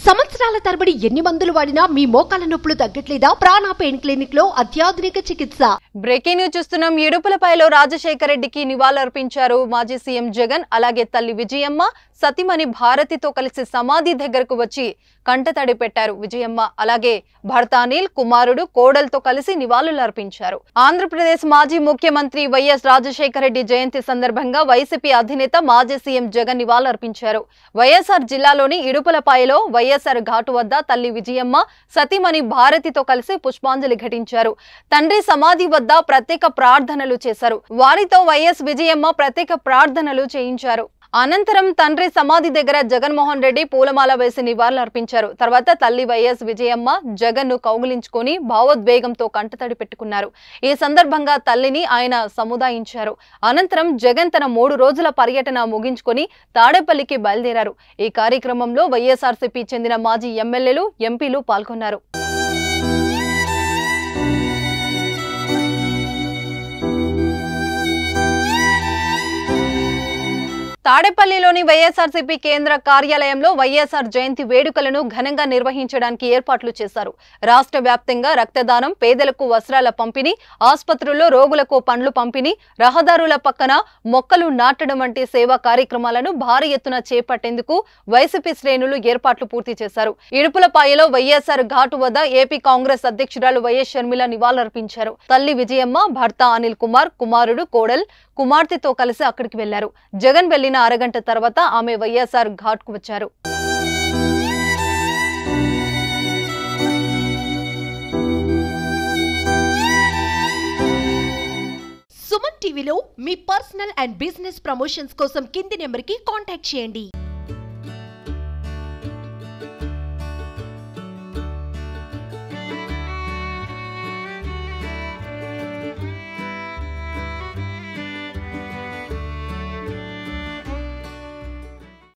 సంవత్సరాల తరబడి ఎన్ని మందులు వాడినా మీ మోకాల నొప్పులు తగ్గట్లేదా? ప్రాణ పెయిన్ క్లినిక్ లో అత్యాధునిక చికిత్స. బ్రేకింగ్ న్యూస్ చూస్తున్నాం. ఇడుపులపాయలో రాజశేఖర రెడ్డికి నివాళులర్పించారు మాజీ సీఎం జగన్. అలాగే తల్లి విజయమ్మ సతిమణి భారతితో కలిసి సమాధి దగ్గరకు వచ్చి కంటతడి పెట్టారు విజయమ్మ. అలాగే భర్త అనిల్, కుమారుడు, కోడలతో కలిసి నివాళులర్పించారు. ఆంధ్రప్రదేశ్ మాజీ ముఖ్యమంత్రి వైఎస్ రాజశేఖర రెడ్డి జయంతి సందర్భంగా వైసీపీ అధినేత మాజీ సీఎం జగన్ నివాళులర్పించారు. వైఎస్ఆర్ జిల్లాలోని ఇడుపులపాయలో వైఎస్ఆర్ ఘాటు వద్ద తల్లి విజయమ్మ సతిమణి భారతితో కలిసి పుష్పాంజలి ఘటించారు. తండ్రి సమాధి వద్ద ప్రత్యేక ప్రార్థనలు చేశారు. వారితో వైఎస్ విజయమ్మ ప్రత్యేక ప్రార్థనలు చేయించారు. అనంతరం తండ్రి సమాధి దగ్గర జగన్మోహన్ రెడ్డి పూలమాల వేసి నివాళులర్పించారు. తర్వాత తల్లి వైఎస్ విజయమ్మ జగన్ ను కౌగిలించుకొని భావోద్వేగంతో కంటతడి పెట్టుకున్నారు. ఈ సందర్భంగా తల్లిని ఆయన సముదాయించారు. అనంతరం జగన్ తన 3 రోజుల పర్యటన ముగించుకొని తాడేపల్లికి బయలుదేరారు. ఈ కార్యక్రమంలో వైఎస్ఆర్సీపీ చెందిన మాజీ ఎమ్మెల్యేలు, ఎంపీలు పాల్గొన్నారు. తాడేపల్లిలోని వైఎస్ఆర్సీపీ కేంద్ర కార్యాలయంలో వైఎస్ఆర్ జయంతి వేడుకలను ఘనంగా నిర్వహించడానికి ఏర్పాట్లు చేశారు. రాష్ట్ర వ్యాప్తంగా రక్తదానం, పేదలకు వస్త్రాల పంపిణీ, ఆసుపత్రుల్లో రోగులకు పండ్లు పంపిణీ, రహదారుల పక్కన మొక్కలు నాటడం వంటి సేవా కార్యక్రమాలను భారీ ఎత్తున చేపట్టేందుకు వైసీపీ శ్రేణులు ఏర్పాట్లు పూర్తి చేశారు. ఇడుపులపాయలో వైఎస్ఆర్ ఘాటు వద్ద ఏపీ కాంగ్రెస్ అధ్యక్షురాలు వైఎస్ షర్మిల నివాళులర్పించారు. తల్లి విజయమ్మ, భర్త అనిల్ కుమార్, కుమారుడు, కోడల్, కుమార్తెతో కలిసి అక్కడికి వెళ్లారు. జగన్ వెళ్లిన అరగంట తర్వాత ఆమె వైఎస్ఆర్ ఘాట్ కు వచ్చారు. సుమన్ టీవీలో మీ పర్సనల్ అండ్ బిజినెస్ ప్రమోషన్స్ కోసం కింది నెంబర్ కి కాంటాక్ట్ చేయండి.